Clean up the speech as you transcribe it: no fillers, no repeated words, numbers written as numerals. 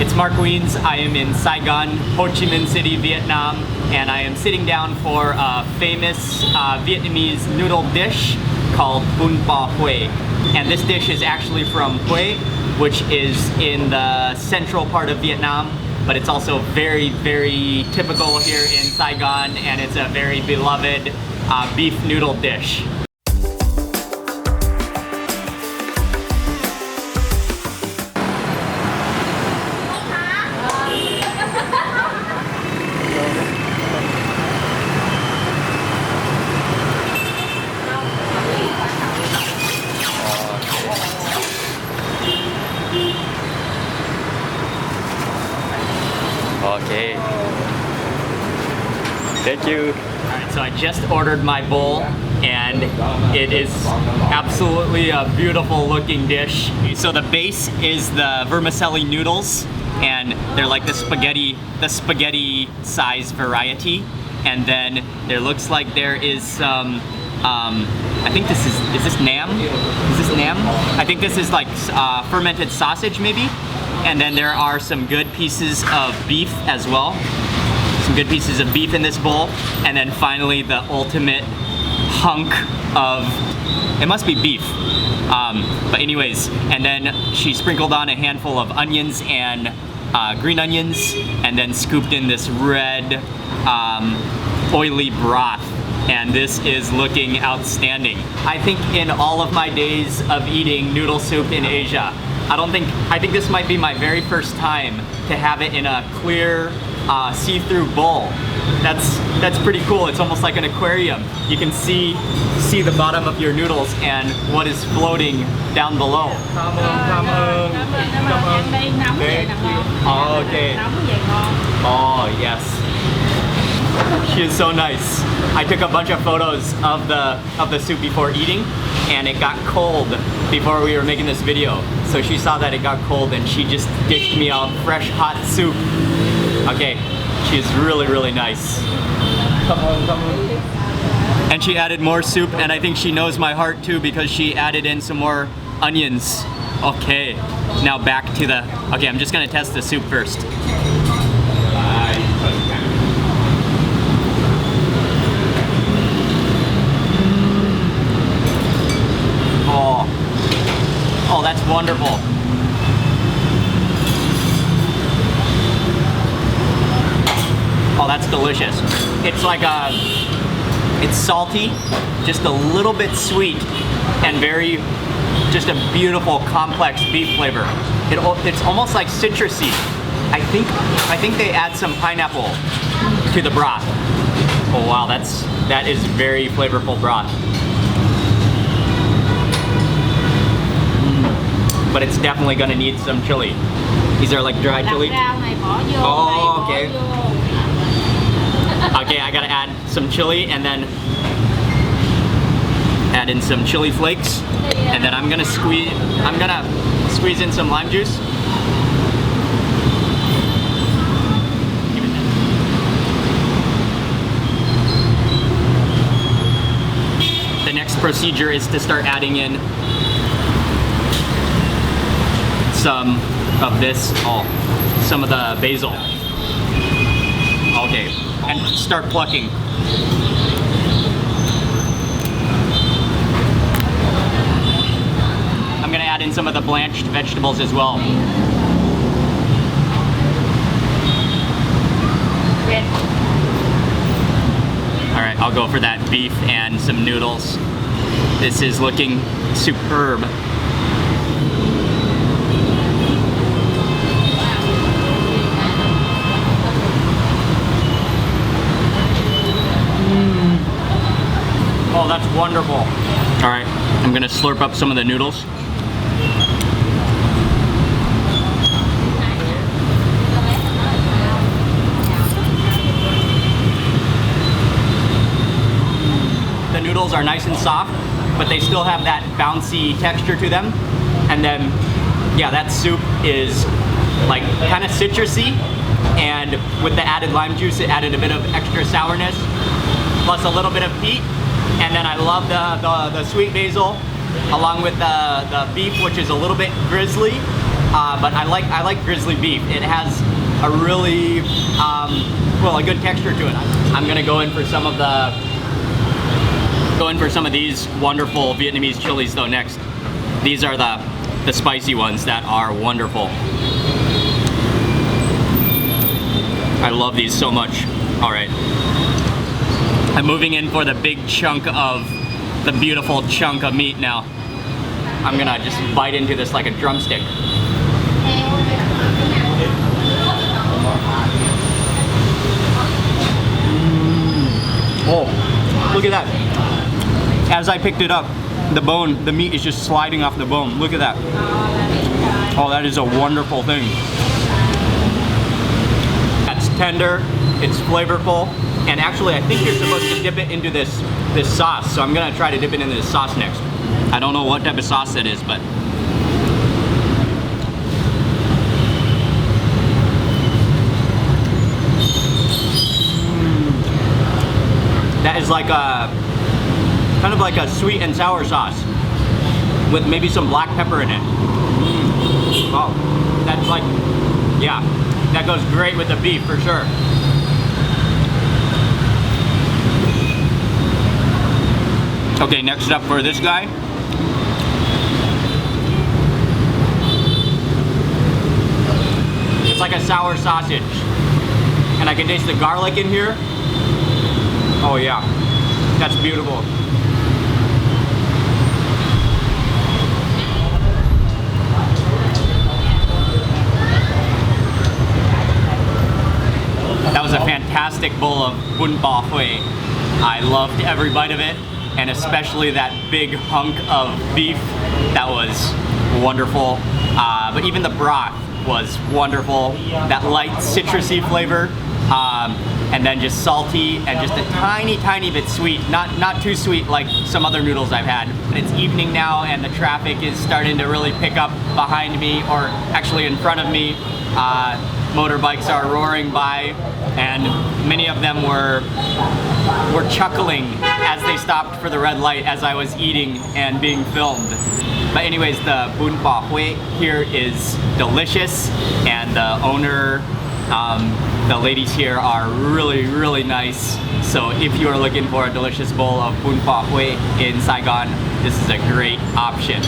It's Mark Wiens. I am in Saigon, Ho Chi Minh City, Vietnam, and I am sitting down for a famous Vietnamese noodle dish called Bun Bo Hue. And this dish is actually from Hue, which is in the central part of Vietnam, but it's also very, very typical here in Saigon, and it's a very beloved beef noodle dish. Okay. Thank you. Alright, so I just ordered my bowl and it is absolutely a beautiful looking dish. So the base is the vermicelli noodles, and they're like the spaghetti size variety. And then there looks like there is some I think this is this nam? Is this nam? I think this is like fermented sausage maybe. And then there are some good pieces of beef as well. Some good pieces of beef in this bowl. And then finally the ultimate hunk of, it must be beef. But anyways, and then she sprinkled on a handful of onions and green onions, and then scooped in this red oily broth. And this is looking outstanding. I think in all of my days of eating noodle soup in Asia, I think this might be my very first time to have it in a clear, see-through bowl. That's pretty cool. It's almost like an aquarium. You can see the bottom of your noodles and what is floating down below. Okay. Oh yes. She is so nice. I took a bunch of photos of the soup before eating, and it got cold before we were making this video. So she saw that it got cold and she just dished me out fresh hot soup. Okay, she is really, really nice. Come on. And she added more soup, and I think she knows my heart too because she added in some more onions. Okay, now back to the, okay, I'm just gonna test the soup first. Oh, that's wonderful. Oh, that's delicious. It's like it's salty, just a little bit sweet, and just a beautiful, complex beef flavor. It's almost like citrusy. I think they add some pineapple to the broth. Oh wow, that is very flavorful broth. But it's definitely gonna need some chili. These are like dry chili. Oh, okay. Okay, I gotta add some chili and then add in some chili flakes, and then I'm gonna squeeze in some lime juice. The next procedure is to start adding in some of this, some of the basil. Okay, and start plucking. I'm gonna add in some of the blanched vegetables as well. All right, I'll go for that beef and some noodles. This is looking superb. Oh, that's wonderful. All right, I'm gonna slurp up some of the noodles. The noodles are nice and soft, but they still have that bouncy texture to them. And then, yeah, that soup is like kind of citrusy, and with the added lime juice, it added a bit of extra sourness, plus a little bit of heat. And then I love the sweet basil, along with the beef, which is a little bit grizzly. but I like grizzly beef. It has a really, well, a good texture to it. I'm gonna go in for some of these wonderful Vietnamese chilies though next. These are the spicy ones that are wonderful. I love these so much. All right. I'm moving in for the big chunk of the beautiful chunk of meat now. I'm gonna just bite into this like a drumstick. Oh, look at that. As I picked it up, the meat is just sliding off the bone. Look at that. Oh, that is a wonderful thing. That's tender, it's flavorful, and actually I think you're supposed to dip it into this sauce, so I'm gonna try to dip it into this sauce next. I don't know what type of sauce that is, but that is like a kind of like a sweet and sour sauce with maybe some black pepper in it. Oh, that's like, yeah, that goes great with the beef for sure. Okay, next up for this guy. It's like a sour sausage. And I can taste the garlic in here. Oh yeah, that's beautiful. That was a fantastic bowl of Bun Bo Hue. I loved every bite of it, and especially that big hunk of beef. That was wonderful. But even the broth was wonderful. That light citrusy flavor, and then just salty and just a tiny bit sweet. Not too sweet like some other noodles I've had. It's evening now, and the traffic is starting to really pick up behind me, or actually in front of me. Motorbikes are roaring by, and many of them were chuckling as they stopped for the red light as I was eating and being filmed. But anyways, the Bun Bo Hue here is delicious, and the owner, the ladies here are really nice. So if you are looking for a delicious bowl of Bun Bo Hue in Saigon, this is a great option.